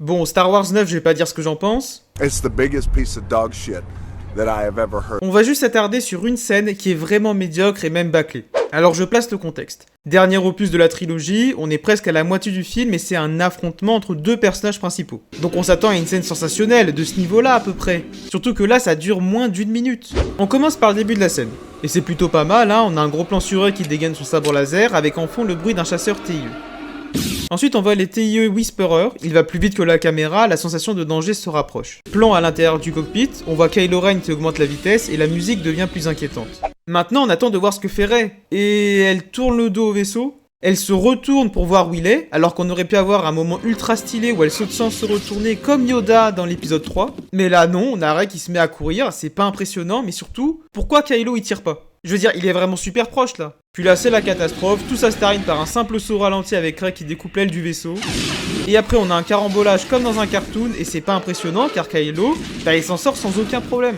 Bon, Star Wars 9, je vais pas dire ce que j'en pense. It's the biggest piece of dog shit that I have ever heard. On va juste s'attarder sur une scène qui est vraiment médiocre et même bâclée. Alors je place le contexte. Dernier opus de la trilogie, on est presque à la moitié du film et c'est un affrontement entre deux personnages principaux. Donc on s'attend à une scène sensationnelle, de ce niveau-là à peu près. Surtout que là ça dure moins d'une minute. On commence par le début de la scène. Et c'est plutôt pas mal, hein, on a un gros plan sur eux qui dégaine son sabre laser avec en fond le bruit d'un chasseur TIE. Ensuite on voit les TIE Whisperer, il va plus vite que la caméra, la sensation de danger se rapproche. Plan à l'intérieur du cockpit, on voit Kylo Ren qui augmente la vitesse et la musique devient plus inquiétante. Maintenant on attend de voir ce que fait Rey, et elle tourne le dos au vaisseau, elle se retourne pour voir où il est, alors qu'on aurait pu avoir un moment ultra stylé où elle saute sans se retourner comme Yoda dans l'épisode 3. Mais là non, on a Rey qui se met à courir, c'est pas impressionnant, mais surtout, pourquoi Kylo il tire pas? Je veux dire, il est vraiment super proche là. Puis là, c'est la catastrophe, tout ça se termine par un simple saut ralenti avec Rey qui découpe l'aile du vaisseau. Et après, on a un carambolage comme dans un cartoon, et c'est pas impressionnant car Kylo, il s'en sort sans aucun problème.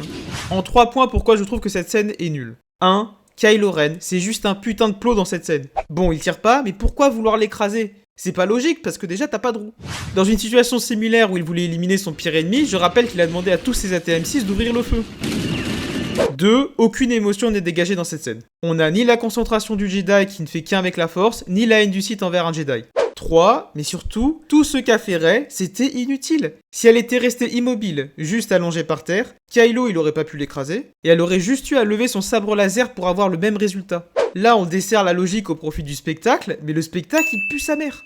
En 3 points, pourquoi je trouve que cette scène est nulle. 1. Kylo Ren, c'est juste un putain de plot dans cette scène. Bon, il tire pas, mais pourquoi vouloir l'écraser? C'est pas logique, parce que déjà t'as pas de roue. Dans une situation similaire où il voulait éliminer son pire ennemi, je rappelle qu'il a demandé à tous ses ATM6 d'ouvrir le feu. 2. Aucune émotion n'est dégagée dans cette scène. On n'a ni la concentration du Jedi qui ne fait qu'un avec la force, ni la haine du Sith envers un Jedi. 3. Mais surtout, tout ce qu'a fait Rey, c'était inutile. Si elle était restée immobile, juste allongée par terre, Kylo il aurait pas pu l'écraser, et elle aurait juste eu à lever son sabre laser pour avoir le même résultat. Là on dessert la logique au profit du spectacle, mais le spectacle il pue sa mère.